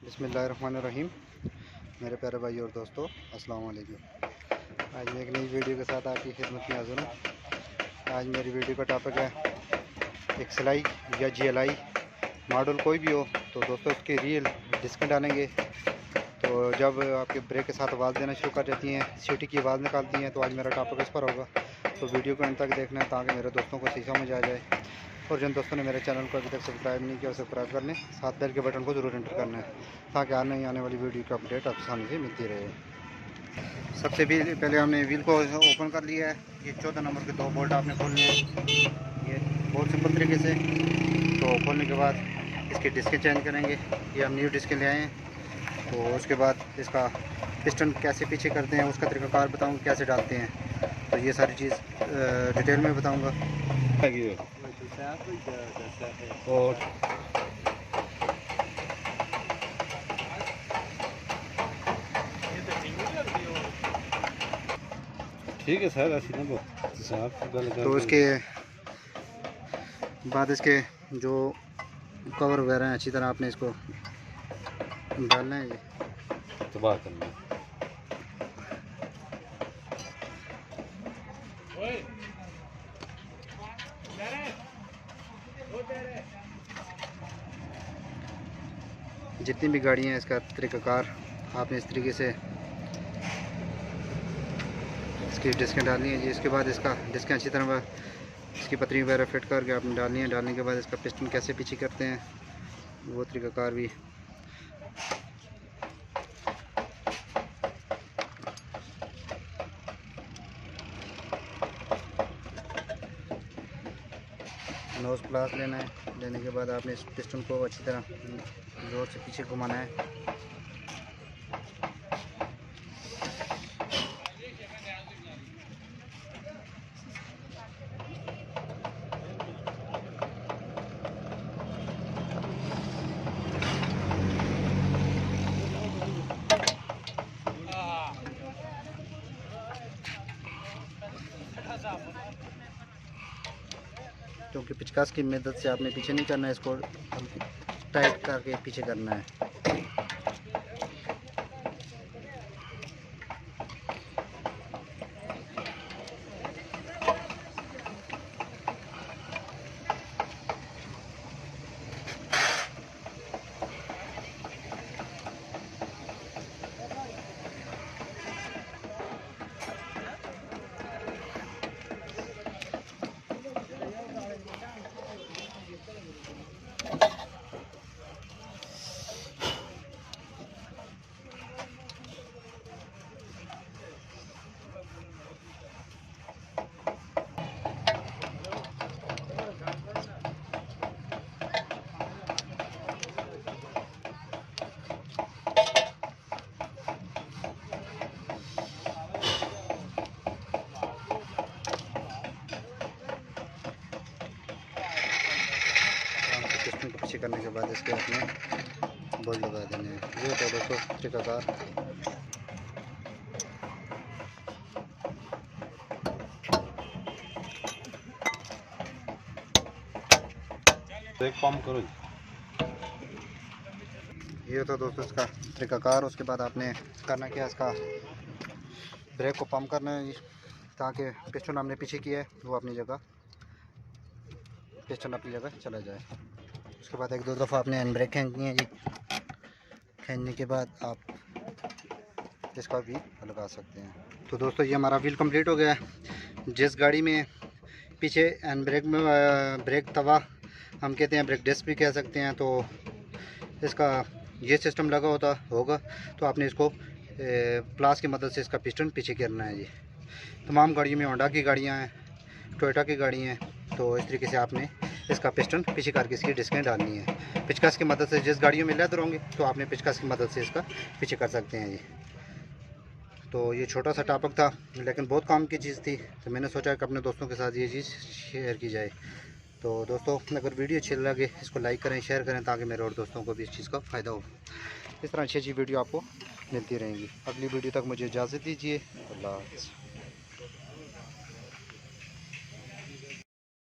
बिस्मिल्लाहिर्रहमानिर्रहीम। मेरे प्यारे भाई और दोस्तों, अस्सलाम वालेकुम। आज मैं एक नई वीडियो के साथ आपकी खिदमत में हाज़िर हूँ। आज मेरी वीडियो का टॉपिक है एक्सएलआई या जीएलआई, मॉडल कोई भी हो। तो दोस्तों इसकी रियल डिस्क डालेंगे तो जब आपके ब्रेक के साथ आवाज़ देना शुरू कर देती हैं, सीटी की आवाज़ निकालती हैं, तो आज मेरा टॉपिक इस पर होगा। तो वीडियो को अंत तक देखना है ताकि मेरे दोस्तों को सही समझ आ जाए। और जिन दोस्तों ने मेरे चैनल को अभी तक सब्सक्राइब नहीं किया सब्सक्राइब कर लें, साथ बेल के बटन को ज़रूर एंटर करना है ताकि आने वाली वीडियो की अपडेट आसानी से मिलती रहे। सबसे पहले हमने व्हील को ओपन कर लिया है। ये 14 नंबर के 2 बोल्ट आपने खोलने हैं, ये बहुत सिंपल तरीके से। तो खोलने के बाद इसकी डिस्कें चेंज करेंगे। ये हम न्यू डिस्कें ले आए हैं। तो उसके बाद इसका पिस्टन कैसे पीछे करते हैं उसका तरीक़ाकार बताऊँगा, कैसे डालते हैं। तो ये सारी चीज़ डिटेल में बताऊँगा। और ठीक है सर, ऐसी ना तो उसके बाद इसके जो कवर वगैरह हैं अच्छी तरह आपने इसको डालना है। ये तो बात करना जितनी भी गाड़ियाँ हैं इसका तरीक़ाकार आपने इस तरीके से इसकी डिस्कें डालनी है जी। इसके बाद इसका डिस्कें अच्छी तरह इसकी पतरी वगैरह फिट करके आपने डालनी है। डालने के बाद इसका पिस्टन कैसे पीछे करते हैं वो तरीक़ाकार भी नोज़ प्लास लेना है। लेने के बाद आपने इस पिस्टन को अच्छी तरह ज़ोर से पीछे घुमाना है। क्योंकि पिचकास की मदद से आपने पीछे नहीं करना है, इसको टाइट करके पीछे करना है। पिस्टन को पीछे करने के बाद इसके अपने बोल्ट लगा देने हैं। ये तो दोस्तों तरीक़ाकार। ब्रेक पंप करो। ये तो दोस्तों इसका तरीक़ाकार। उसके बाद आपने करना क्या, इसका ब्रेक को पंप करना है ताकि पिस्टन हमने पीछे किया है वो अपनी जगह, पिस्टन अपनी जगह चला जाए। उसके बाद 1-2 दफ़ा आपने हैंड ब्रेक खींचनी है जी। खींचने के बाद आप इसका व्हील लगा सकते हैं। तो दोस्तों ये हमारा व्हील कंप्लीट हो गया है। जिस गाड़ी में पीछे हैंड ब्रेक में ब्रेक तवा हम कहते हैं, ब्रेक डिस्क भी कह सकते हैं, तो इसका ये सिस्टम लगा होगा तो आपने इसको प्लास की मदद से इसका पिस्टन पीछे करना है जी। तमाम गाड़ियों में होंडा की गाड़ियाँ हैं, टोयोटा की गाड़ियाँ हैं, तो इस तरीके से आपने इसका पिस्टन पीछे करके इसकी डिस्कें डालनी है। पिचकास की मदद से जिस गाड़ियों में लेदर होंगे तो आपने पिचकास की मदद से इसका पीछे कर सकते हैं जी। तो ये छोटा सा टॉपिक था लेकिन बहुत काम की चीज़ थी, तो मैंने सोचा कि अपने दोस्तों के साथ ये चीज़ शेयर की जाए। तो दोस्तों अगर वीडियो अच्छी लगे इसको लाइक करें, शेयर करें ताकि मेरे और दोस्तों को भी इस चीज़ का फ़ायदा हो। इस तरह अच्छी वीडियो आपको मिलती रहेंगी। अगली वीडियो तक मुझे इजाज़त दीजिए। अल्लाह हाफ़िज़।